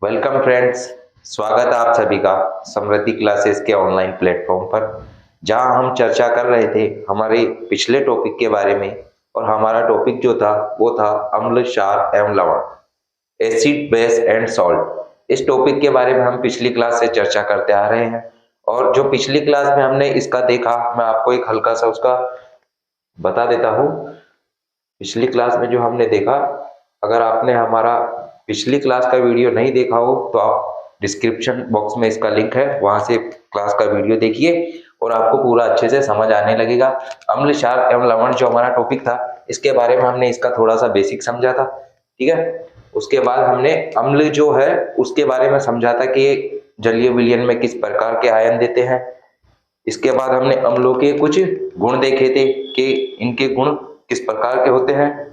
Welcome friends. स्वागत है आप सभी का समृद्धि क्लासेस के ऑनलाइन प्लेटफॉर्म पर, जहां हम चर्चा कर रहे थे हमारे पिछले टॉपिक के बारे में। और हमारा टॉपिक जो था वो था अम्ल, क्षार एवं लवण, एसिड, बेस एंड सॉल्ट। इस टॉपिक के बारे में हम पिछली क्लास से चर्चा करते आ रहे हैं। और जो पिछली क्लास में हमने इसका देखा, मैं आपको एक हल्का सा उसका बता देता हूँ। पिछली क्लास में जो हमने देखा, अगर आपने हमारा पिछली क्लास का वीडियो नहीं देखा हो तो आप डिस्क्रिप्शन बॉक्स में इसका लिंक है, वहां से क्लास का वीडियो देखिए और आपको पूरा अच्छे से समझ आने लगेगा। अम्ल, क्षार एवं लवण जो हमारा टॉपिक था, इसके बारे में हमने इसका थोड़ा सा बेसिक समझा था। ठीक है। उसके बाद हमने अम्ल जो है उसके बारे में समझा था कि ये जलीय विलयन में किस प्रकार के आयन देते हैं। इसके बाद हमने अम्लों के कुछ गुण देखे थे कि इनके गुण किस प्रकार के होते हैं।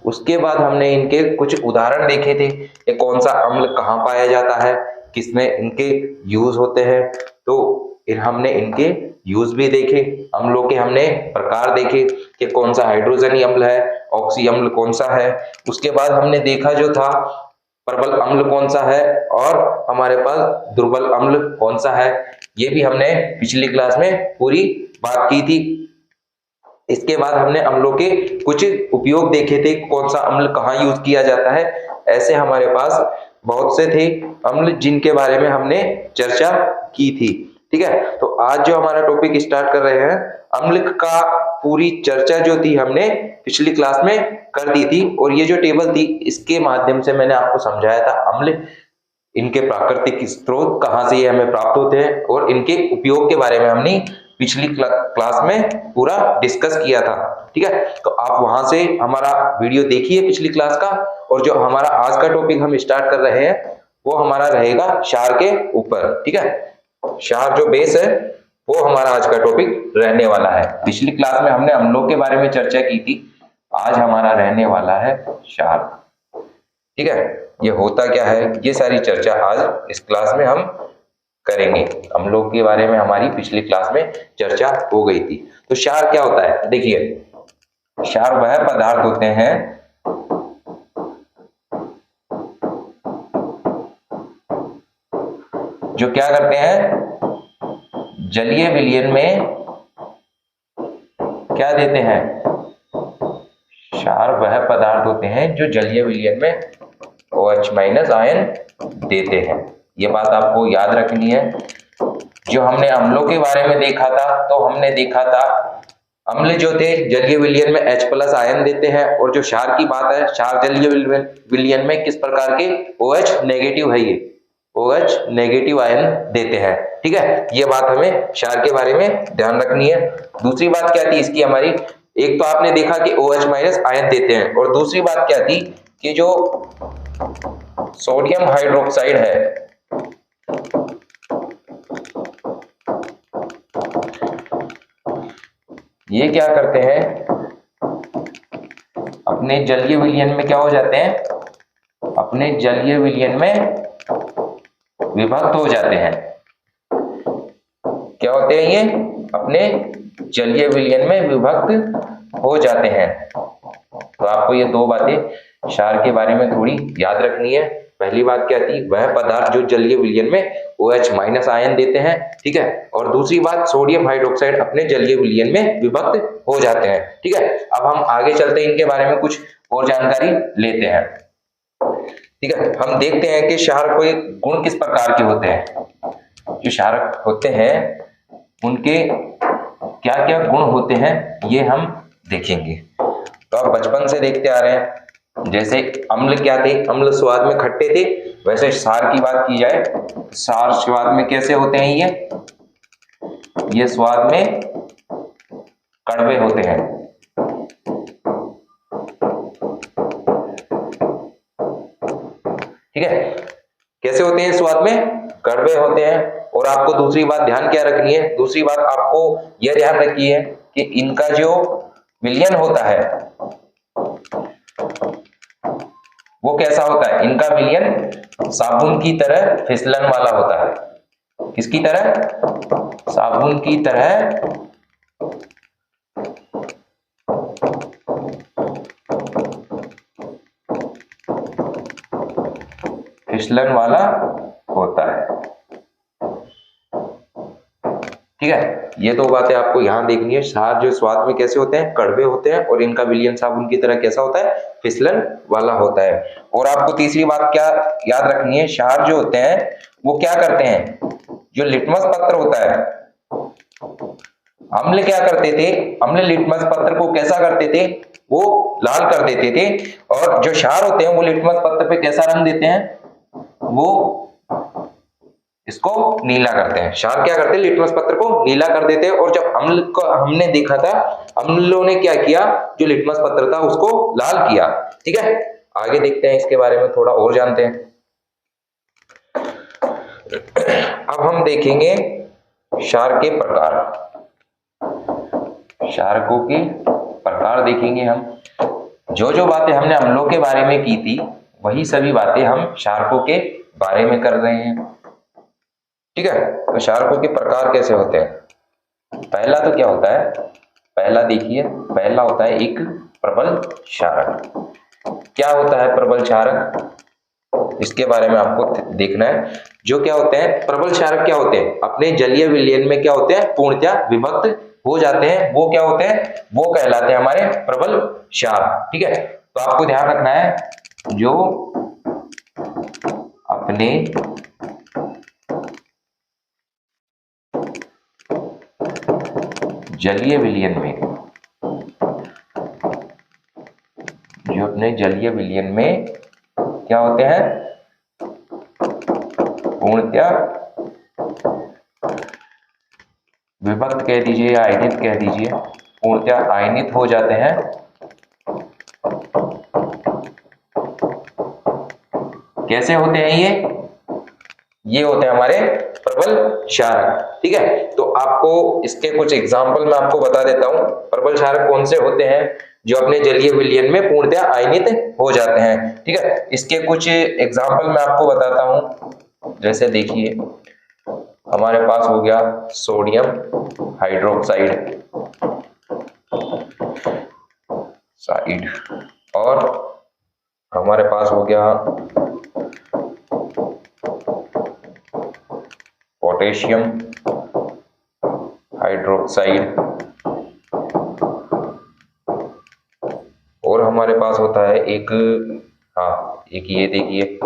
उसके बाद हमने इनके कुछ उदाहरण देखे थे कि कौन सा अम्ल कहाँ पाया जाता है, किसमें इनके यूज होते हैं। तो हमने इनके यूज भी देखे। अम्लों के हमने प्रकार देखे कि कौन सा हाइड्रोजनी अम्ल है, ऑक्सी अम्ल कौन सा है। उसके बाद हमने देखा जो था प्रबल अम्ल कौन सा है और हमारे पास दुर्बल अम्ल कौन सा है। ये भी हमने पिछली क्लास में पूरी बात की थी। इसके बाद हमने अम्लों के कुछ उपयोग देखे थे, कौन सा अम्ल कहाँ यूज किया जाता है। ऐसे हमारे पास बहुत से थे अम्ल जिनके बारे में हमने चर्चा की थी। ठीक है। तो आज जो हमारा टॉपिक स्टार्ट कर रहे हैं, अम्ल का पूरी चर्चा जो थी हमने पिछली क्लास में कर दी थी। और ये जो टेबल थी इसके माध्यम से मैंने आपको समझाया था अम्ल, इनके प्राकृतिक स्रोत कहाँ से ये हमें प्राप्त होते हैं और इनके उपयोग के बारे में हमने पिछली क्लास में पूरा डिस्कस किया था। ठीक है। तो आप वहां से हमारा वीडियो देखिए पिछली क्लास का। और जो हमारा आज का टॉपिक हम स्टार्ट कर रहे हैं वो हमारा रहेगा क्षार के ऊपर। ठीक है। क्षार जो बेस है वो हमारा आज का टॉपिक रहने वाला है। पिछली क्लास में हमने अम्लों के बारे में चर्चा की थी, आज हमारा रहने वाला है क्षार। ठीक है। ये होता क्या है, ये सारी चर्चा आज इस क्लास में हम करेंगे। अम्लों के बारे में हमारी पिछली क्लास में चर्चा हो गई थी। तो क्षार क्या होता है, देखिए क्षार वह पदार्थ होते हैं जो क्या करते हैं, जलीय विलयन में क्या देते हैं। क्षार वह पदार्थ होते हैं जो जलीय विलयन में OH- आयन देते हैं। ये बात आपको याद रखनी है। जो हमने अम्लों के बारे में देखा था, तो हमने देखा था अम्ल जो थे जलीय विलयन में H+ आयन देते हैं। और जो क्षार की बात है, क्षार जलीय विलयन में किस प्रकार के OH- है, ये OH- आयन देते हैं। ठीक है। ये बात हमें क्षार के बारे में ध्यान रखनी है। दूसरी बात क्या थी इसकी हमारी, एक तो आपने देखा कि OH- आयन देते हैं, और दूसरी बात क्या थी कि जो सोडियम हाइड्रोक्साइड है, ये क्या करते हैं, अपने जलीय विलयन में क्या हो जाते हैं, अपने जलीय विलयन में विभक्त हो जाते हैं। क्या होते हैं ये, अपने जलीय विलयन में विभक्त हो जाते हैं। तो आपको ये दो बातें क्षार के बारे में थोड़ी याद रखनी है। पहली बात क्या थी, वह पदार्थ जो जलीय विलयन में OH- आयन देते हैं। ठीक है। और दूसरी बात, सोडियम हाइड्रोक्साइड अपने जलीय विलयन में विभक्त हो जाते हैं। ठीक है। अब हम आगे चलते हैं, इनके बारे में कुछ और जानकारी लेते हैं। ठीक है। हम देखते हैं कि क्षार के गुण किस प्रकार के होते हैं। जो क्षारक होते हैं उनके क्या क्या गुण होते हैं ये हम देखेंगे। तो आप बचपन से देखते आ रहे हैं, जैसे अम्ल क्या थे, अम्ल स्वाद में खट्टे थे, वैसे क्षार की बात की जाए, क्षार स्वाद में कैसे होते हैं, ये स्वाद में कड़वे होते हैं। ठीक है। कैसे होते हैं, स्वाद में कड़वे होते हैं। और आपको दूसरी बात ध्यान क्या रखनी है, दूसरी बात आपको यह ध्यान रखनी है कि इनका जो विलयन होता है वो कैसा होता है, इनका विलयन साबुन की तरह फिसलन वाला होता है। किसकी तरह, साबुन की तरह फिसलन वाला होता है। ठीक है, ये दो बातें आपको यहाँ देखनी है। क्षार जो स्वाद में कैसे होते हैं, कड़वे होते हैं, और इनका विलयन साबुन की तरह कैसा होता है, फिसलन वाला होता है। और आपको तीसरी बात क्या याद रखनी है, क्षार जो होते हैं वो क्या करते हैं, जो लिटमस पत्र होता है, अम्ल क्या करते थे, अम्ल लिटमस पत्र को कैसा करते थे, वो लाल कर देते थे, और जो क्षार होते हैं वो लिटमस पत्र पे कैसा रंग देते हैं, वो इसको नीला करते हैं। क्षार क्या करते हैं, लिटमस पत्र को नीला कर देते हैं, और जब अम्ल को हमने देखा था, अम्लों ने क्या किया, जो लिटमस पत्र था उसको लाल किया। ठीक है, आगे देखते हैं, इसके बारे में थोड़ा और जानते हैं। अब हम देखेंगे क्षार के प्रकार, क्षारकों के प्रकार देखेंगे हम। जो जो बातें हमने अम्लों के बारे में की थी, वही सभी बातें हम क्षारकों के बारे में कर रहे हैं। ठीक है, तो क्षारकों के प्रकार कैसे होते हैं। पहला तो क्या होता है, पहला देखिए, पहला होता है एक प्रबल क्षारक। क्या होता है प्रबल क्षारक, इसके बारे में आपको देखना है। जो क्या होते हैं प्रबल क्षारक, क्या होते हैं, अपने जलीय विलयन में क्या होते हैं, पूर्णतः विभक्त हो जाते हैं, वो क्या होते हैं, वो कहलाते हैं हमारे प्रबल क्षार। ठीक है, तो आपको ध्यान रखना है, जो अपने जलीय विलयन में, जो अपने जलीय विलयन में क्या होते हैं, पूर्णतः विभक्त कह दीजिए या आयनित कह दीजिए, पूर्णतः आयनित हो जाते हैं, कैसे होते हैं ये होते हैं हमारे प्रबल क्षारक। ठीक है, तो आपको इसके कुछ एग्जाम्पल मैं आपको बता देता हूं, प्रबल क्षारक कौन से होते हैं, जो अपने जलीय विलयन में पूर्णतः आयनित हो जाते हैं। ठीक है, इसके कुछ एग्जाम्पल मैं आपको बताता हूं। जैसे देखिए, हमारे पास हो गया सोडियम हाइड्रोक्साइड और हमारे पास हो गया पोटेशियम हाइड्रोक्साइड, और हमारे पास होता है एक, हाँ एक ये देखिए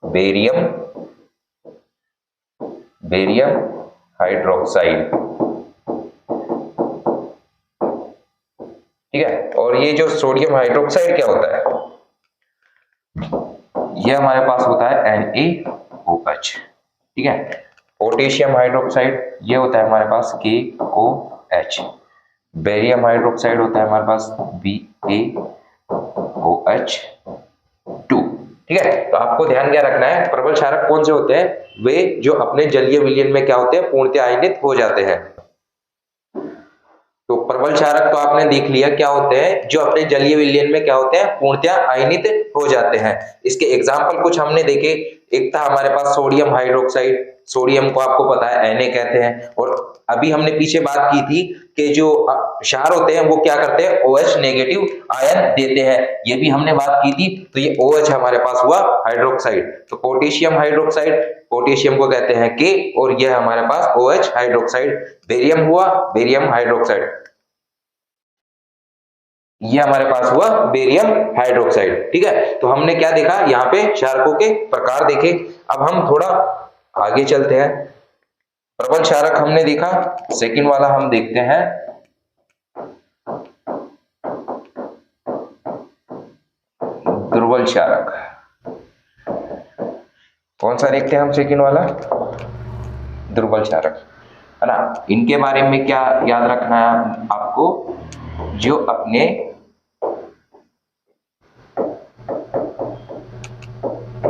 बेरियम हाइड्रोक्साइड। ठीक है, और ये जो सोडियम हाइड्रोक्साइड क्या होता है, ये हमारे पास होता है NaOH। ठीक है, पोटेशियम हाइड्रोक्साइड ये होता है हमारे पास KOH, बेरियम हाइड्रोक्साइड होता है हमारे पास BaOH2। ठीक है, तो आपको ध्यान क्या रखना है, प्रबल क्षारक कौन से होते हैं, वे जो अपने जलीय विलयन में क्या होते हैं, पूर्णतः आयनित हो जाते हैं। तो प्रबल क्षारक तो आपने देख लिया क्या होते हैं, जो अपने जलीय विलयन में क्या होते हैं, पूर्णतः आयनित हो जाते हैं। इसके एग्जाम्पल कुछ हमने देखे, एक था हमारे पास सोडियम हाइड्रोक्साइड, सोडियम को आपको पता है Na कहते हैं, और अभी हमने पीछे बात की थी कि जो क्षार होते हैं वो क्या करते हैं, OH नेगेटिव आयन देते हैं, ये भी हमने बात की थी। तो ये OH हमारे पास हुआ हाइड्रोक्साइड। तो पोटेशियम हाइड्रोक्साइड, पोटेशियम को कहते हैं K, और यह हमारे पास OH हाइड्रोक्साइड। बेरियम हुआ बेरियम हाइड्रोक्साइड, ये हमारे पास हुआ बेरियम हाइड्रोक्साइड। ठीक है, तो हमने क्या देखा, यहाँ पे क्षारकों के प्रकार देखे। अब हम थोड़ा आगे चलते हैं, प्रबल क्षारक हमने देखा, सेकंड वाला हम देखते हैं दुर्बल क्षारक। कौन सा देखते हैं हम सेकंड वाला, दुर्बल क्षारक, है ना। इनके बारे में क्या याद रखना है आपको, जो अपने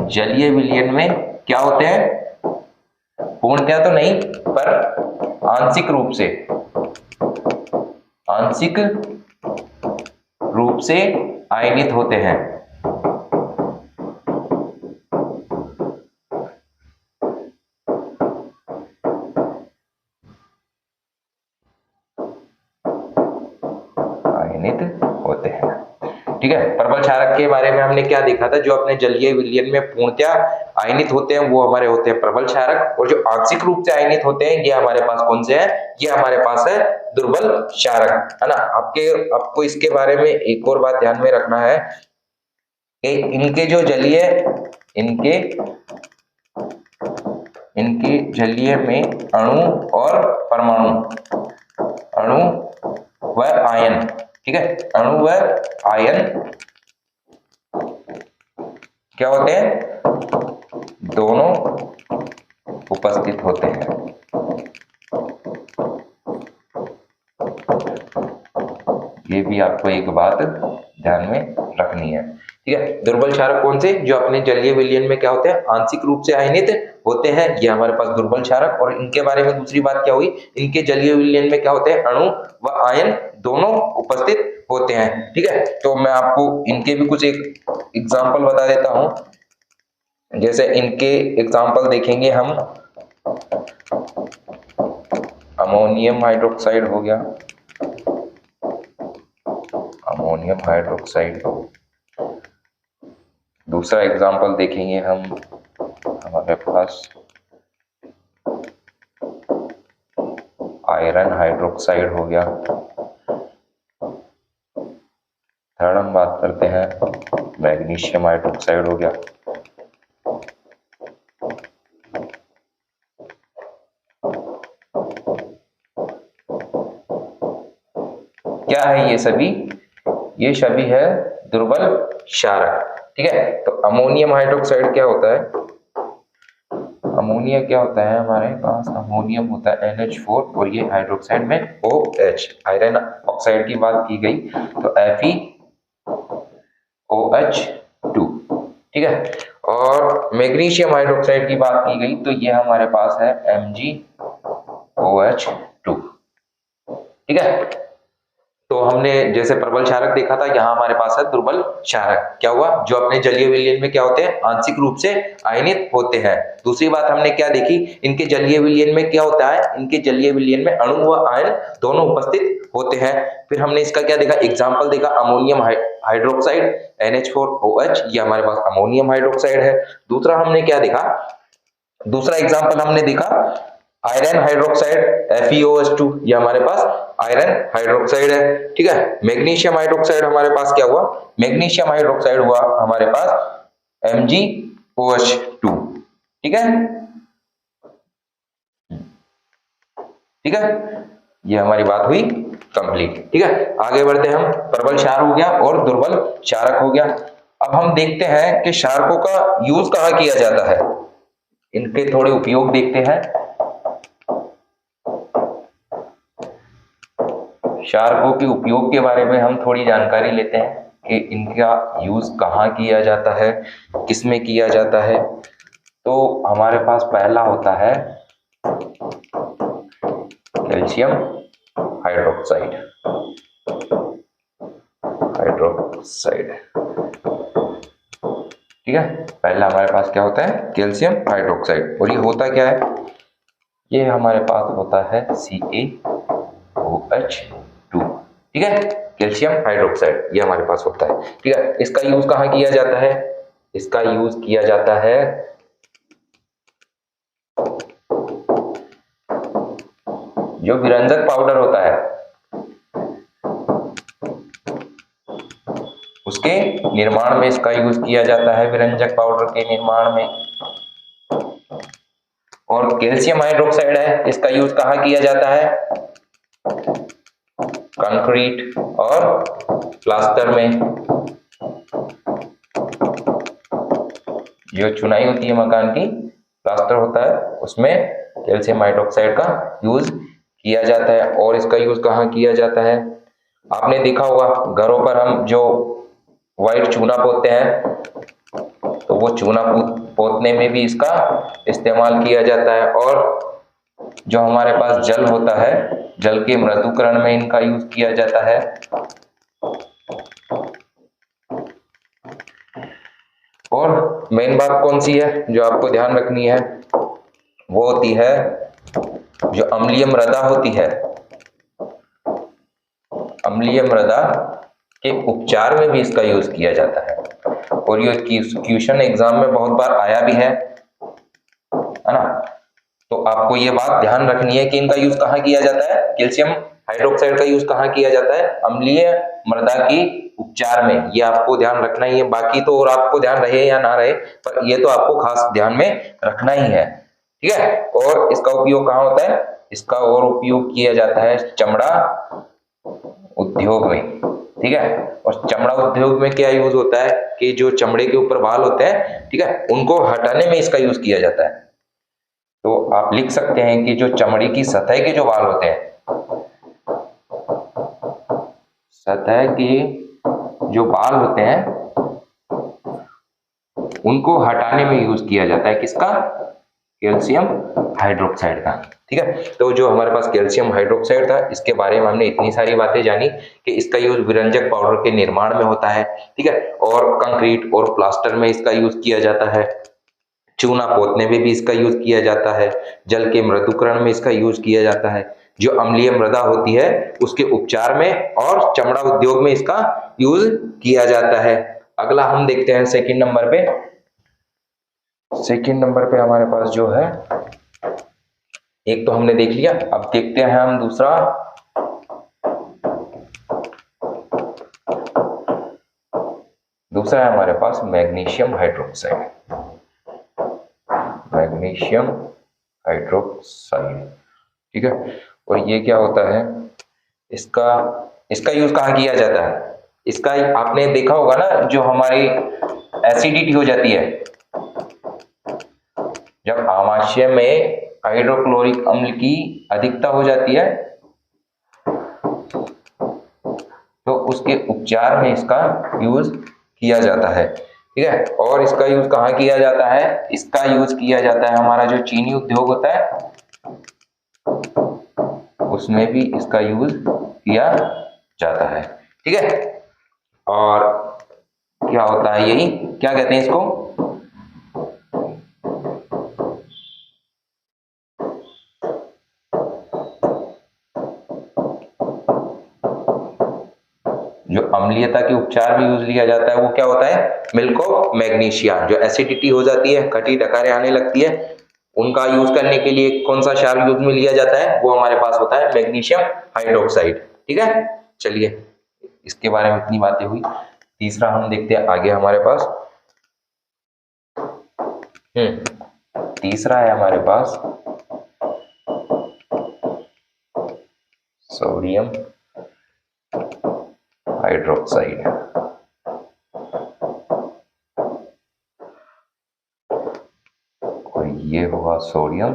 जलीय विलयन में क्या होते हैं, पूर्णतः तो नहीं पर आंशिक रूप से आयनित होते हैं। आयनित होते हैं। ठीक है। प्रबल क्षारक के बारे में हमने क्या देखा था, जो अपने जलीय विलयन में पूर्णतः आयनित होते हैं वो हमारे होते हैं प्रबल क्षारक, और जो आंशिक रूप से आयनित होते हैं ये हमारे पास कौन से हैं, ये हमारे पास है दुर्बल क्षारक, है ना। आपको इसके बारे में एक और बात ध्यान में रखना है कि इनके जो जलीय इनके जलीय में अणु और परमाणु, अणु व आयन, ठीक है, अणु व आयन क्या होते हैं, दोनों उपस्थित होते हैं। ये भी आपको एक बात ध्यान में रखनी है, ठीक है। दुर्बल क्षारक कौन से, जो अपने जलीय विलयन में क्या होते हैं, आंशिक रूप से आयनित होते हैं, ये हमारे पास दुर्बल क्षारक। और इनके बारे में दूसरी बात क्या हुई, इनके जलीय विलयन में क्या होते हैं, अणु व आयन दोनों उपस्थित होते हैं, ठीक है। तो मैं आपको इनके भी कुछ एक एग्जाम्पल बता देता हूं। जैसे इनके एग्जाम्पल देखेंगे हम, अमोनियम हाइड्रोक्साइड हो गया, अमोनियम हाइड्रोक्साइड। दूसरा एग्जाम्पल देखेंगे हम, हमारे पास आयरन हाइड्रोक्साइड हो गया। थर्ड हम बात करते हैं मैग्नीशियम हाइड्रोक्साइड हो गया। क्या है ये सभी, ये सभी है दुर्बल क्षारक, ठीक है। तो अमोनियम हाइड्रोक्साइड क्या होता है, अमोनिया क्या होता है, हमारे पास अमोनियम होता है NH4 और ये हाइड्रोक्साइड में OH। आयरन ऑक्साइड की बात की गई तो FeOH2, ठीक है। और मैग्नीशियम हाइड्रोक्साइड की बात की गई तो ये हमारे पास है MgOH2, ठीक है। तो हमने जैसे प्रबल क्षारक देखा था, यहाँ हमारे पास है दुर्बल क्षारक। क्या हुआ, जो अपने जलीय विलयन में क्या होते हैं, आंशिक रूप से आयनित होते हैं। दूसरी बात हमने क्या देखी, इनके जलीय विलयन में क्या होता है, इनके जलीय विलयन में अणु व आयन दोनों उपस्थित होते हैं। फिर हमने इसका क्या देखा, एग्जाम्पल देखा, अमोनियम हाइड्रोक्साइड NH4OH, ये हमारे पास अमोनियम हाइड्रोक्साइड है। दूसरा हमने क्या देखा, दूसरा एग्जाम्पल हमने देखा आयरन हाइड्रोक्साइड FeOH2, ये हमारे पास आयरन हाइड्रोक्साइड है, ठीक है। मैग्नीशियम हाइड्रोक्साइड हमारे पास क्या हुआ, मैग्नीशियम हाइड्रोक्साइड हुआ हमारे पास MgOH2, ठीक है, ठीक है। ये हमारी बात हुई कंप्लीट, ठीक है। आगे बढ़ते हैं हम, प्रबल क्षार हो गया और दुर्बल क्षारक हो गया। अब हम देखते हैं कि क्षारकों का यूज कहाँ किया जाता है, इनके थोड़े उपयोग देखते हैं। क्षारकों के उपयोग के बारे में हम थोड़ी जानकारी लेते हैं कि इनका यूज कहाँ किया जाता है, किसमें किया जाता है। तो हमारे पास पहला होता है कैल्शियम हाइड्रोक्साइड, ठीक है। पहला हमारे पास क्या होता है, कैल्शियम हाइड्रोक्साइड। और ये होता क्या है, ये हमारे पास होता है CaOH2, ठीक है, कैल्शियम हाइड्रोक्साइड ये हमारे पास होता है, ठीक है। इसका यूज कहाँ किया जाता है, इसका यूज किया जाता है जो विरंजक पाउडर होता है उसके निर्माण में इसका यूज किया जाता है, विरंजक पाउडर के निर्माण में। और कैल्शियम हाइड्रोक्साइड है, इसका यूज कहाँ किया जाता है, कंक्रीट और प्लास्टर में। जो चुनाई होती है मकान की, प्लास्टर होता है, उसमें कैल्शियम हाइड्रोक्साइड का यूज किया जाता है। और इसका यूज कहाँ किया जाता है, आपने देखा होगा घरों पर हम जो व्हाइट चूना पोतते हैं, तो वो चूना पोतने में भी इसका इस्तेमाल किया जाता है। और जो हमारे पास जल होता है, जल के मृदुकरण में इनका यूज किया जाता है। और मेन बात कौन सी है जो आपको ध्यान रखनी है, वो होती है जो अम्लीय मृदा होती है, अम्लीय मृदा के उपचार में भी इसका यूज किया जाता है। और ये क्वेश्चन एग्जाम में बहुत बार आया भी है ना। तो आपको ये बात ध्यान रखनी है कि इनका यूज कहाँ किया जाता है, कैल्शियम हाइड्रोक्साइड का यूज कहाँ किया जाता है, अम्लीय मृदा की उपचार में। ये आपको ध्यान रखना ही है, बाकी तो और आपको ध्यान रहे या ना रहे, पर ये तो आपको खास ध्यान में रखना ही है, ठीक है। और इसका उपयोग कहाँ होता है, इसका और उपयोग किया जाता है चमड़ा उद्योग में, ठीक है। और चमड़ा उद्योग में क्या यूज होता है कि जो चमड़े के ऊपर बाल होते हैं, ठीक है, उनको हटाने में इसका यूज किया जाता है। तो आप लिख सकते हैं कि जो चमड़ी की सतह के जो बाल होते हैं, सतह के जो बाल होते हैं, उनको हटाने में यूज किया जाता है किसका, कैल्शियम हाइड्रोक्साइड का, ठीक है। तो जो हमारे पास कैल्शियम हाइड्रोक्साइड था, इसके बारे में हमने इतनी सारी बातें जानी कि इसका यूज विरंजक पाउडर के निर्माण में होता है, ठीक है। और कंक्रीट और प्लास्टर में इसका यूज किया जाता है, चूना पोतने में भी इसका यूज किया जाता है, जल के मृदुकरण में इसका यूज किया जाता है, जो अम्लीय मृदा होती है उसके उपचार में, और चमड़ा उद्योग में इसका यूज किया जाता है। अगला हम देखते हैं सेकंड नंबर पे। सेकंड नंबर पे हमारे पास जो है, एक तो हमने देख लिया, अब देखते हैं हम दूसरा। दूसरा है हमारे पास मैग्नीशियम हाइड्रोक्साइड, मैग्नीशियम हाइड्रोक्साइड, ठीक है। और ये क्या होता है, इसका यूज कहाँ किया जाता है, इसका आपने देखा होगा ना, जो हमारी एसिडिटी हो जाती है, जब आमाशय में हाइड्रोक्लोरिक अम्ल की अधिकता हो जाती है, तो उसके उपचार में इसका यूज किया जाता है, ठीक है। और इसका यूज कहाँ किया जाता है, इसका यूज किया जाता है हमारा जो चीनी उद्योग होता है, उसमें भी इसका यूज किया जाता है, ठीक है। और क्या होता है, यही क्या कहते हैं इसको, जो अम्लीयता के उपचार में यूज लिया जाता है, वो क्या होता है, मिल्को मैग्नीशिया। जो एसिडिटी हो जाती है, खटी डकारें आने लगती है, उनका यूज करने के लिए कौन सा क्षार यूज में लिया जाता है, वो हमारे पास होता है मैग्नीशियम हाइड्रोक्साइड, ठीक है। चलिए, इसके बारे में इतनी बातें हुई। तीसरा हम देखते हैं आगे हमारे पास। तीसरा है हमारे पास सोडियम हाइड्रोक्साइड। और ये होगा सोडियम,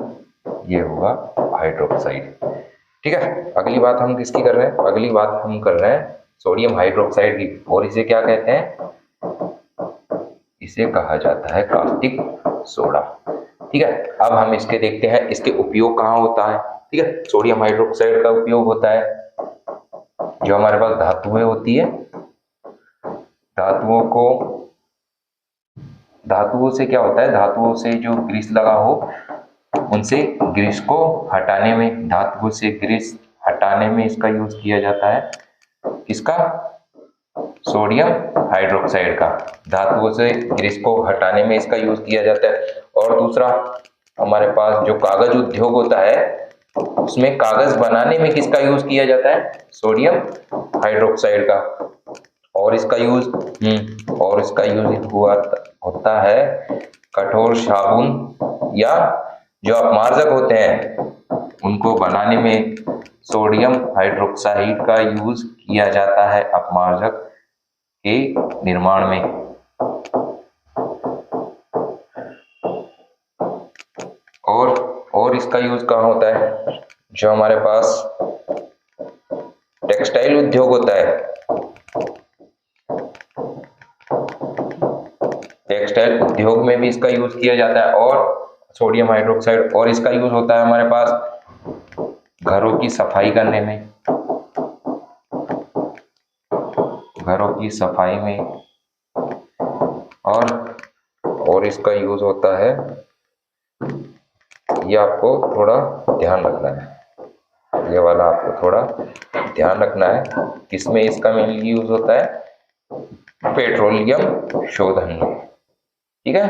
ये होगा हाइड्रोक्साइड, ठीक है। अगली बात हम किसकी कर रहे हैं, अगली बात हम कर रहे हैं सोडियम हाइड्रोक्साइड की। और इसे क्या कहते हैं, इसे कहा जाता है कास्टिक सोडा, ठीक है। अब हम इसके देखते हैं इसके उपयोग कहाँ होता है, ठीक है। सोडियम हाइड्रोक्साइड का उपयोग होता है, जो हमारे पास धातुएं होती है, धातुओं से क्या होता है, धातुओं से जो ग्रीस लगा हो, उनसे ग्रीस को हटाने में, धातुओं से ग्रीस हटाने में इसका यूज किया जाता है, किसका, सोडियम हाइड्रोक्साइड का। धातुओं से ग्रीस को हटाने में इसका यूज किया जाता है। और दूसरा हमारे पास जो कागज उद्योग होता है, उसमें कागज बनाने में किसका यूज किया जाता है, सोडियम हाइड्रोक्साइड का। और इसका यूज होता है कठोर साबुन या जो अपमार्जक होते हैं, उनको बनाने में सोडियम हाइड्रोक्साइड का यूज किया जाता है अपमार्जक के निर्माण में। और इसका यूज कहाँ होता है, जो हमारे पास टेक्सटाइल उद्योग होता है, टेक्सटाइल उद्योग में भी इसका यूज किया जाता है, और सोडियम हाइड्रोक्साइड। और इसका यूज होता है हमारे पास घरों की सफाई करने में, घरों की सफाई में। और इसका यूज होता है, ये आपको थोड़ा ध्यान रखना है, ये वाला आपको थोड़ा ध्यान रखना है किसमें इसका मेनली यूज होता है, पेट्रोलियम शोधन में। ठीक है,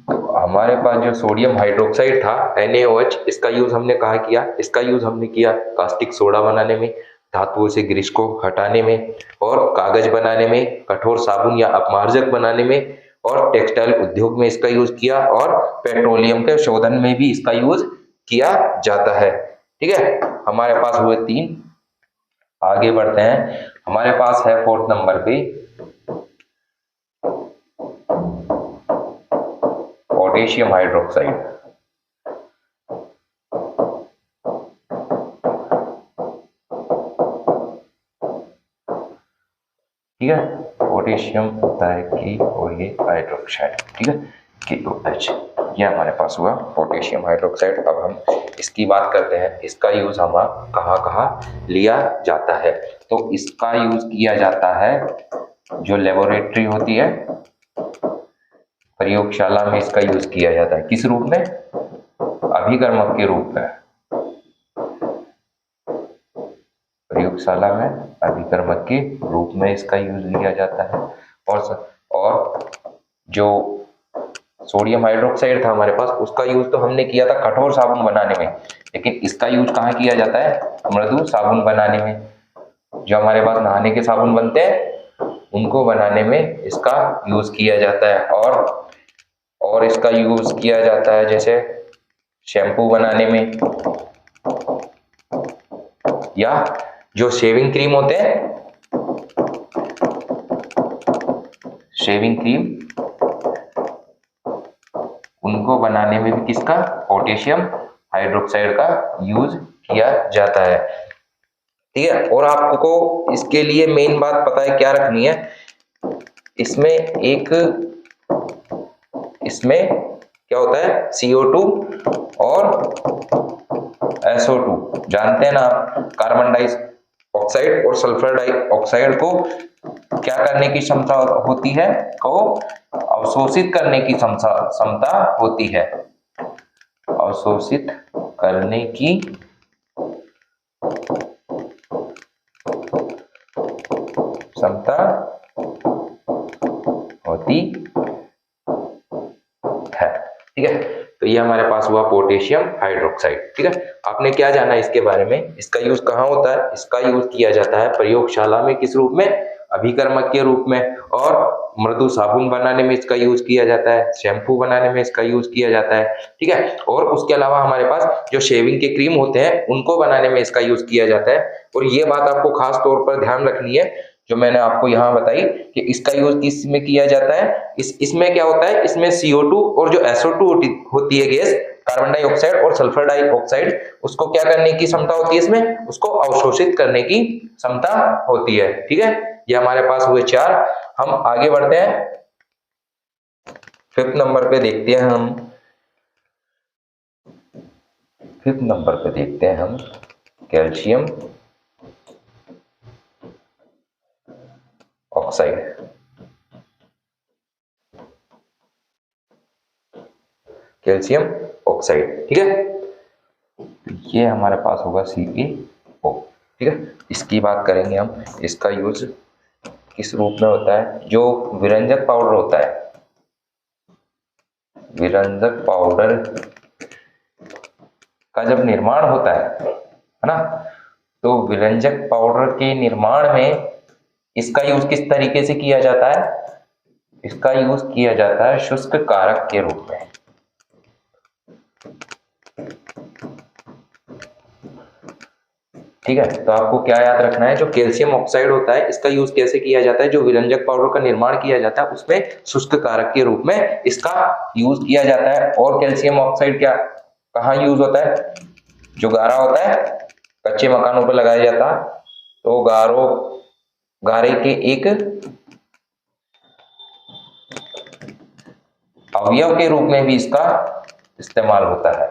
तो हमारे पास जो सोडियम हाइड्रोक्साइड था NaOH, इसका यूज हमने कहाँ किया, इसका यूज हमने किया कास्टिक सोडा बनाने में, धातुओं से ग्रीस को हटाने में, और कागज बनाने में, कठोर साबुन या अपमार्जक बनाने में, और टेक्सटाइल उद्योग में इसका यूज किया, और पेट्रोलियम के शोधन में भी इसका यूज किया जाता है। ठीक है, हमारे पास हुए 3। आगे बढ़ते हैं, हमारे पास है 4th नंबर पे पोटेशियम हाइड्रोक्साइड। ठीक है, पोटेशियम होता है कि और ये हाइड्रोक्साइड, ठीक है, KOH, ये हमारे पास हुआ पोटेशियम हाइड्रोक्साइड। अब हम इसकी बात करते हैं, इसका यूज हम कहाँ कहाँ लिया जाता है। तो इसका यूज किया जाता है जो लेबोरेटरी होती है, प्रयोगशाला में इसका यूज किया जाता है। किस रूप में, अभिकर्मक के रूप में, प्रयोगशाला में अभिकर्मक के रूप में इसका यूज लिया जाता है। और जो सोडियम हाइड्रोक्साइड था हमारे पास, उसका यूज तो हमने किया था कठोर साबुन बनाने में, लेकिन इसका यूज कहाँ किया जाता है, मृदु साबुन बनाने में। जो हमारे पास नहाने के साबुन बनते हैं उनको बनाने में इसका यूज किया जाता है। और इसका यूज किया जाता है जैसे शैम्पू बनाने में, या जो शेविंग क्रीम होते हैं, शेविंग क्रीम, उनको बनाने में भी किसका, पोटेशियम हाइड्रोक्साइड का यूज किया जाता है। ठीक है, और आपको इसके लिए मेन बात पता है क्या रखनी है, इसमें क्या होता है, CO2 और SO2, जानते हैं ना आप, कार्बन डाइऑक्साइड और सल्फर डाइऑक्साइड को क्या करने की क्षमता होती है, को अवशोषित करने की क्षमता होती है, अवशोषित करने की क्षमता होती है। ठीक है, तो ये हमारे पास हुआ पोटेशियम हाइड्रोक्साइड। ठीक है, आपने क्या जाना इसके बारे में, इसका यूज कहाँ होता है, इसका यूज किया जाता है प्रयोगशाला में, किस रूप में, अभिकर्मक के रूप में, और मृदु साबुन बनाने में इसका यूज किया जाता है, शैम्पू बनाने में इसका यूज किया जाता है। ठीक है, और उसके अलावा हमारे पास जो शेविंग के क्रीम होते हैं उनको बनाने में इसका यूज किया जाता है। और ये बात आपको खास तौर पर ध्यान रखनी है जो मैंने आपको यहाँ बताई कि इसका यूज किस में किया जाता है, इसमें क्या होता है, इसमें CO2 और जो SO2 होती है गैस, कार्बन डाइऑक्साइड और सल्फर डाइऑक्साइड, उसको क्या करने की क्षमता होती है, इसमें उसको अवशोषित करने की क्षमता होती है। ठीक है, ये हमारे पास हुए 4। हम आगे बढ़ते हैं, 5th नंबर पे देखते हैं हम, 5th नंबर पे देखते हैं हम कैल्शियम ऑक्साइड। कैल्शियम ऑक्साइड, ठीक है, ये हमारे पास होगा CaO। ठीक है, इसकी बात करेंगे हम, इसका यूज किस रूप में होता है, जो विरंजक पाउडर होता है, विरंजक पाउडर का जब निर्माण होता है ना, तो विरंजक पाउडर के निर्माण में इसका यूज किस तरीके से किया जाता है, इसका यूज किया जाता है शुष्क कारक के रूप में। ठीक है, तो आपको क्या याद रखना है, जो कैल्शियम ऑक्साइड होता है इसका यूज कैसे किया जाता है, जो विरंजक पाउडर का निर्माण किया जाता है उसमें शुष्क कारक के रूप में इसका यूज किया जाता है। और कैल्शियम ऑक्साइड क्या कहाँ यूज होता है, जो गारा होता है कच्चे मकानों पर लगाया जाता है, तो गारे के एक अवयव के रूप में भी इसका इस्तेमाल होता है।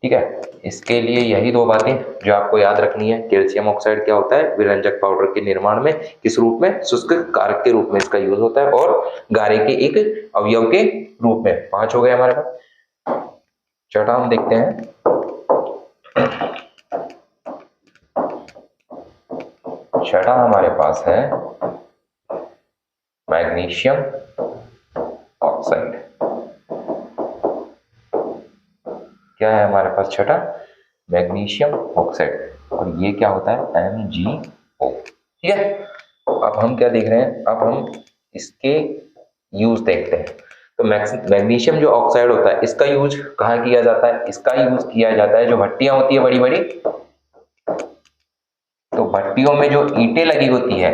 ठीक है, इसके लिए यही 2 बातें जो आपको याद रखनी है, कैल्शियम ऑक्साइड क्या होता है, विरंजक पाउडर के निर्माण में किस रूप में, शुष्क कारक के रूप में इसका यूज होता है, और गारे के एक अवयव के रूप में। 5 हो गए हमारे पास। 6वां हम देखते हैं, छठा हमारे पास है मैग्नीशियम ऑक्साइड। क्या है हमारे पास छठा? मैग्नीशियम ऑक्साइड, और ये क्या होता है? MgO। ठीक है, अब हम क्या देख रहे हैं? अब हम इसके यूज देखते हैं। तो मैग्नीशियम जो ऑक्साइड होता है, इसका यूज कहाँ किया जाता है? इसका यूज किया जाता है जो भट्टियां होती है बड़ी बड़ी, तो भट्टियों में जो ईंटें लगी होती है,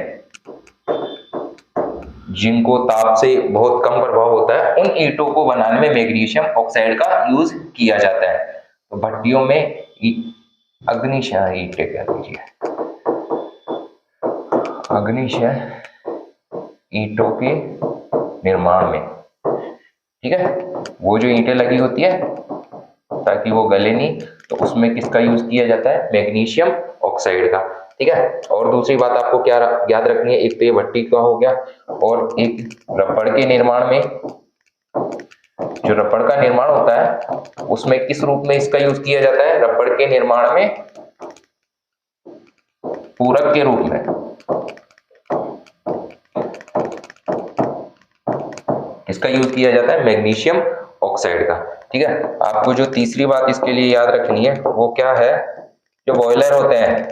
जिनको ताप से बहुत कम प्रभाव होता है, उन ईंटों को बनाने में मैग्नीशियम ऑक्साइड का यूज किया जाता है। तो भट्टियों में अग्निशय ईंटें कह लीजिए, अग्निशय ईंटों के निर्माण में, ठीक है, वो जो ईंटें लगी होती है ताकि वो गले नहीं, तो उसमें किसका यूज किया जाता है? मैग्नीशियम ऑक्साइड का। ठीक है, और दूसरी बात आपको क्या याद रखनी है? एक तो ये भट्टी का हो गया, और एक रबड़ के निर्माण में, जो रबड़ का निर्माण होता है उसमें किस रूप में इसका यूज किया जाता है? रबड़ के निर्माण में पूरक के रूप में। इसका यूज किया जाता है मैग्नीशियम ऑक्साइड का। ठीक है, आपको जो तीसरी बात इसके लिए याद रखनी है वो क्या है? जो बॉयलर होते हैं,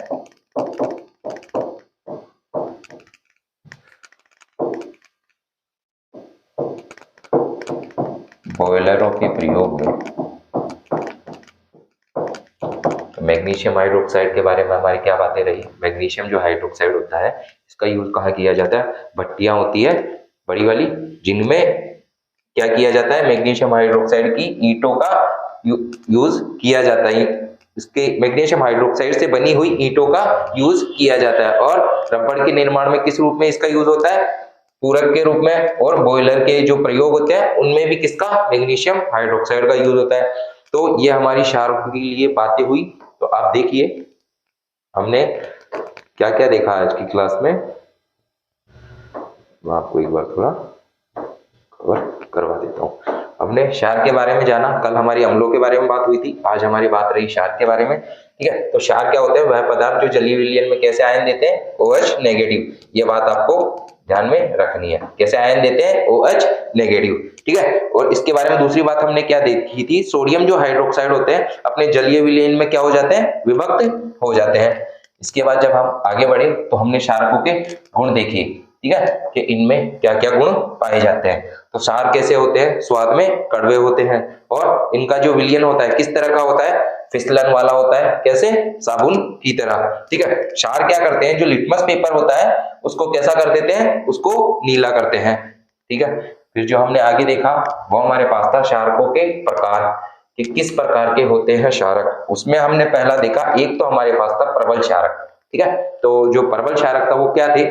बॉयलरों के प्रयोग में मैग्नीशियम हाइड्रोक्साइड के बारे में हमारी क्या बातें रही? मैग्नीशियम जो हाइड्रोक्साइड होता है, इसका यूज कहाँ किया जाता है? भट्टियां होती है बड़ी वाली, जिनमें क्या किया जाता है? मैग्नीशियम हाइड्रोक्साइड की ईंटों का यूज किया जाता है। इसके मैग्नीशियम हाइड्रोक्साइड से बनी हुई ईंटों का यूज किया जाता है। और रबड़ के निर्माण में किस रूप में इसका यूज होता है? पूरक के रूप में। और बॉयलर के जो प्रयोग होते हैं उनमें भी किसका? मैग्नीशियम हाइड्रोक्साइड का यूज होता है। तो ये हमारी शार्क के लिए बातें हुई। तो आप देखिए हमने क्या क्या देखा आज की क्लास में, मैं आपको एक बार थोड़ा कवर करवा देता हूँ। हमने क्षार के बारे में जाना, कल हमारी अम्लों के बारे में बात हुई थी, आज हमारी बात रही क्षार के बारे में। ठीक है, तो क्षार क्या होते हैं? वह पदार्थ जो जलीय विलयन में कैसे आयन देते हैं? OH negative. ये बात आपको ध्यान में रखनी है, कैसे आयन देते हैं? OH negative. ठीक है, और इसके बारे में दूसरी बात हमने क्या देखी थी? सोडियम जो हाइड्रोक्साइड होते हैं अपने जलीय विलयन में क्या हो जाते हैं? विभक्त हो जाते हैं। इसके बाद जब हम आगे बढ़े तो हमने क्षारकों के गुण देखे, ठीक है, कि इनमें क्या क्या गुण पाए जाते हैं। तो क्षार कैसे होते हैं? स्वाद में कड़वे होते हैं, और इनका जो विलयन होता है किस तरह का होता है? फिसलन वाला होता है। कैसे? साबुन की तरह। ठीक है, क्षार क्या करते हैं? जो लिटमस पेपर होता है उसको कैसा कर देते हैं? उसको नीला करते हैं। ठीक है, फिर जो हमने आगे देखा वो हमारे पास था क्षारकों के प्रकार, कि किस प्रकार के होते हैं क्षारक। उसमें हमने पहला देखा, एक तो हमारे पास था प्रबल क्षारक। ठीक है, तो जो प्रबल क्षारक था वो क्या थे?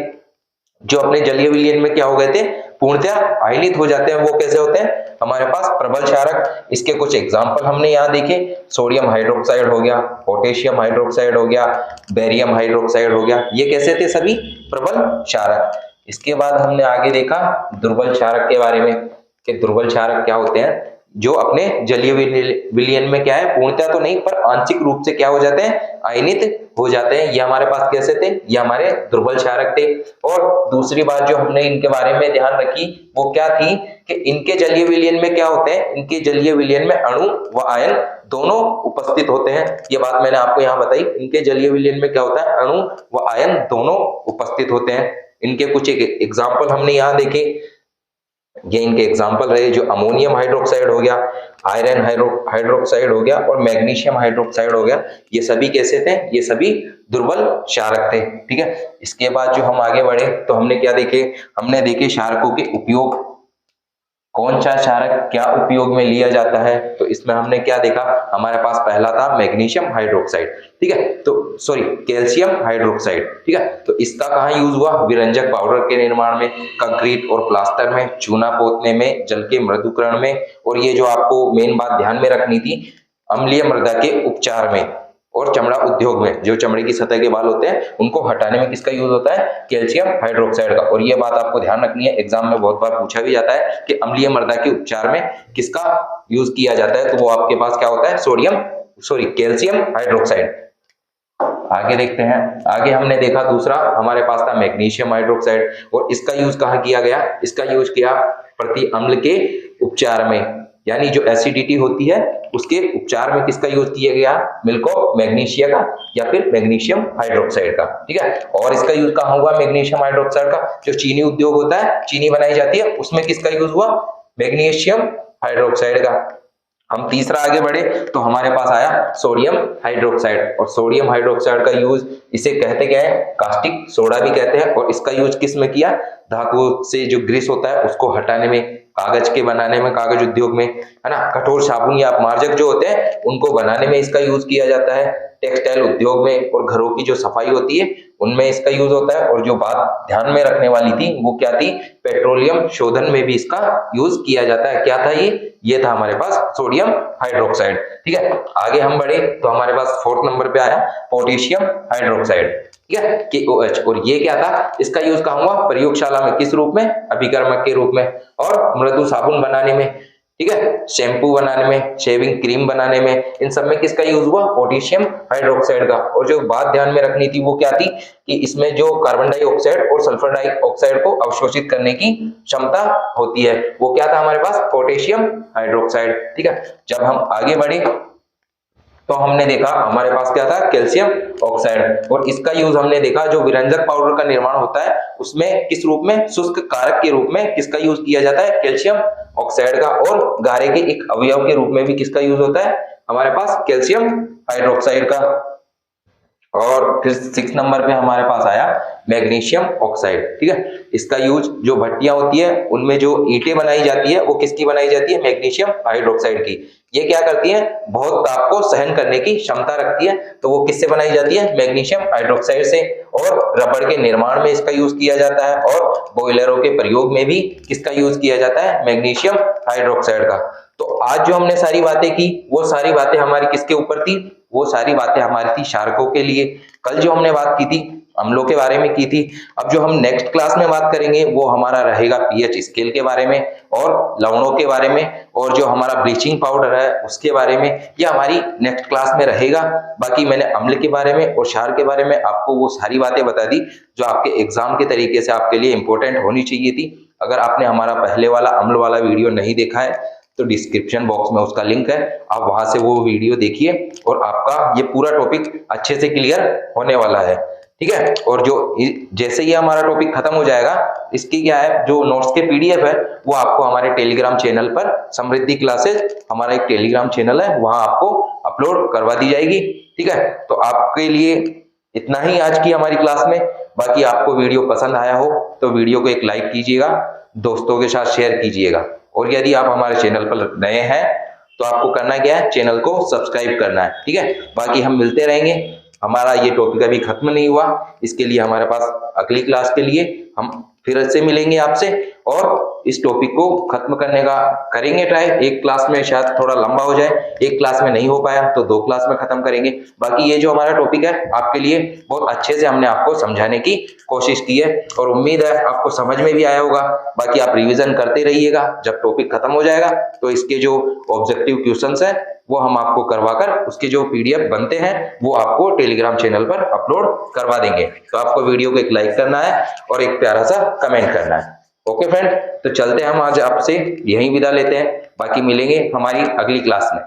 जो अपने जलीय विलयन में क्या हो गए थे? पूर्णतया आयनित हो जाते हैं। वो कैसे होते हैं हमारे पास? प्रबल क्षारक। इसके कुछ एग्जांपल हमने यहाँ देखे, सोडियम हाइड्रोक्साइड हो गया, पोटेशियम हाइड्रोक्साइड हो गया, बेरियम हाइड्रोक्साइड हो गया। ये कैसे थे? सभी प्रबल क्षारक। इसके बाद हमने आगे देखा दुर्बल क्षारक के बारे में, कि दुर्बल क्षारक क्या होते हैं? जो अपने जलीय विलयन में क्या है? पूर्णतया तो नहीं पर आंशिक रूप से क्या हो जाते हैं? आयनित हो जाते हैं। ये हमारे पास कैसे थे? ये हमारे दुर्बल क्षारक थे। और दूसरी बात जो हमने इनके बारे में ध्यान रखी वो क्या थी? कि इनके जलीय विलयन में क्या होते हैं? इनके जलीय विलयन में अणु व आयन दोनों उपस्थित होते हैं। ये बात मैंने आपको यहाँ बताई। इनके जलीय विलयन में क्या होता है? अणु व आयन दोनों उपस्थित होते हैं। इनके कुछ एग्जाम्पल हमने यहाँ देखे। ये इनके एग्जाम्पल रहे, जो अमोनियम हाइड्रोक्साइड हो गया, आयरन हाइड्रोक्साइड हो गया, और मैग्नीशियम हाइड्रोक्साइड हो गया। ये सभी कैसे थे? ये सभी दुर्बल क्षारक थे। ठीक है, इसके बाद जो हम आगे बढ़े तो हमने क्या देखे? हमने देखे क्षारकों के उपयोग, कौन सा क्षारक क्या उपयोग में लिया जाता है। तो इसमें हमने क्या देखा? हमारे पास पहला था मैग्नीशियम हाइड्रोक्साइड। ठीक है, तो सॉरी कैल्शियम हाइड्रोक्साइड। ठीक है, तो इसका कहाँ यूज हुआ? विरंजक पाउडर के निर्माण में, कंक्रीट और प्लास्टर में, चूना पोतने में, जल के मृदुकरण में, और ये जो आपको मेन बात ध्यान में रखनी थी, अम्लीय मृदा के उपचार में, और चमड़ा उद्योग में, जो चमड़े की सतह के बाल होते हैं उनको हटाने में किसका यूज होता है? कैल्शियम हाइड्रोक्साइड का। और ये बात आपको ध्यान रखनी है, एग्जाम में बहुत बार पूछा भी जाता है कि अम्लीय मृदा के उपचार में किसका यूज किया जाता है। तो वो आपके पास क्या होता है? Sodium sorry calcium hydroxide. आगे देखते हैं, आगे हमने देखा दूसरा हमारे पास था मैग्नीशियम हाइड्रोक्साइड, और इसका यूज कहाँ किया गया, इसका यूज किया प्रति अम्ल के उपचार में, यानी जो एसिडिटी होती है उसके उपचार में किसका यूज किया गया, मिल्को मैग्नीशिया का या फिर मैग्नीशियम हाइड्रोक्साइड का। ठीक है, और इसका यूज कहाँ हुआ मैग्नीशियम हाइड्रोक्साइड का, जो चीनी उद्योग होता है, चीनी बनाई जाती है, उसमें किसका यूज हुआ, मैग्नीशियम हाइड्रोक्साइड का। हम तीसरा आगे बढ़े तो हमारे पास आया सोडियम हाइड्रोक्साइड, और सोडियम हाइड्रोक्साइड का यूज इसे कहते क्या है, कास्टिक सोडा भी कहते हैं, और इसका यूज किस में किया, धातुओं से जो ग्रीस होता है उसको हटाने में, कागज के बनाने में, कागज उद्योग में, है ना, कठोर साबुन या अपमार्जक जो होते हैं उनको बनाने में इसका यूज किया जाता है, टेक्सटाइल उद्योग में और घरों की जो सफाई होती है उनमें इसका यूज होता है। और जो बात ध्यान में रखने वाली थी वो क्या थी, पेट्रोलियम शोधन में भी इसका यूज किया जाता है। क्या था ये था हमारे पास सोडियम हाइड्रोक्साइड। ठीक है, आगे हम बढ़े तो हमारे पास 4th नंबर पे आया पोटेशियम हाइड्रोक्साइड, ठीक है, KOH। और ये क्या था, इसका यूज कहाँ हुआ, प्रयोगशाला में, किस रूप में, अभिकर्मक के रूप में, और मृदु साबुन बनाने में, ठीक है, शैम्पू बनाने में, शेविंग क्रीम बनाने में, इन सब में किसका यूज हुआ, पोटेशियम हाइड्रोक्साइड का। और जो बात ध्यान में रखनी थी वो क्या थी कि इसमें जो कार्बन डाइऑक्साइड और सल्फर डाइऑक्साइड को अवशोषित करने की क्षमता होती है, वो क्या था हमारे पास, पोटेशियम हाइड्रोक्साइड। ठीक है, जब हम आगे बढ़े तो हमने देखा हमारे पास क्या था, कैल्शियम ऑक्साइड, और इसका यूज हमने देखा जो विरंजक पाउडर का निर्माण होता है उसमें किस रूप में, शुष्क कारक के रूप में किसका यूज किया जाता है, कैल्शियम ऑक्साइड का, और गारे के एक अवयव के रूप में भी किसका यूज होता है हमारे पास, कैल्शियम हाइड्रोक्साइड का। और फिर 6 नंबर पे हमारे पास आया मैग्नीशियम ऑक्साइड। ठीक है, इसका यूज जो भट्टियां होती है उनमें जो ईंटें बनाई जाती है वो किसकी बनाई जाती है, मैग्नीशियम हाइड्रोक्साइड की। ये क्या करती है, बहुत ताप को सहन करने की क्षमता रखती है, तो वो किससे बनाई जाती है, मैग्नीशियम हाइड्रोक्साइड से। और रबड़ के निर्माण में इसका यूज किया जाता है, और बॉयलरों के प्रयोग में भी किसका यूज किया जाता है, मैग्नीशियम हाइड्रोक्साइड का। तो आज जो हमने सारी बातें की वो सारी बातें हमारी किसके ऊपर थी, वो सारी बातें हमारी थी क्षारकों के लिए। कल जो हमने बात की थी अम्लों के बारे में की थी। अब जो हम नेक्स्ट क्लास में बात करेंगे वो हमारा रहेगा पीएच स्केल के बारे में और लवणों के बारे में, और जो हमारा ब्लीचिंग पाउडर है उसके बारे में, ये हमारी नेक्स्ट क्लास में रहेगा। बाकी मैंने अम्ल के बारे में और क्षार के बारे में आपको वो सारी बातें बता दी जो आपके एग्जाम के तरीके से आपके लिए इंपॉर्टेंट होनी चाहिए थी। अगर आपने हमारा पहले वाला अम्ल वाला वीडियो नहीं देखा है तो डिस्क्रिप्शन बॉक्स में उसका लिंक है, आप वहां से वो वीडियो देखिए और आपका ये पूरा टॉपिक अच्छे से क्लियर होने वाला है। ठीक है, और जो जैसे ही हमारा टॉपिक खत्म हो जाएगा इसकी क्या है, जो नोट्स के पीडीएफ है वो आपको हमारे टेलीग्राम चैनल पर समृद्धि क्लासेस, हमारा एक टेलीग्राम चैनल है, वहां आपको अपलोड करवा दी जाएगी। ठीक है, तो आपके लिए इतना ही आज की हमारी क्लास में। बाकी आपको वीडियो पसंद आया हो तो वीडियो को एक लाइक कीजिएगा, दोस्तों के साथ शेयर कीजिएगा, और यदि आप हमारे चैनल पर नए हैं तो आपको करना क्या है, चैनल को सब्सक्राइब करना है। ठीक है, बाकी हम मिलते रहेंगे। हमारा ये टॉपिक अभी खत्म नहीं हुआ, इसके लिए हमारे पास अगली क्लास के लिए हम फिर से मिलेंगे आपसे और इस टॉपिक को खत्म करने का करेंगे ट्राई। एक क्लास में शायद थोड़ा लंबा हो जाए, एक क्लास में नहीं हो पाया तो 2 क्लास में खत्म करेंगे। बाकी ये जो हमारा टॉपिक है आपके लिए बहुत अच्छे से हमने आपको समझाने की कोशिश की है और उम्मीद है आपको समझ में भी आया होगा। बाकी आप रिवीजन करते रहिएगा, जब टॉपिक खत्म हो जाएगा तो इसके जो ऑब्जेक्टिव क्वेश्चंस है वो हम आपको करवाकर उसके जो पीडीएफ बनते हैं वो आपको टेलीग्राम चैनल पर अपलोड करवा देंगे। तो आपको वीडियो को एक लाइक करना है और एक प्यारा सा कमेंट करना है। ओके फ्रेंड, तो चलते हैं हम आज आपसे यहीं विदा लेते हैं, बाकी मिलेंगे हमारी अगली क्लास में।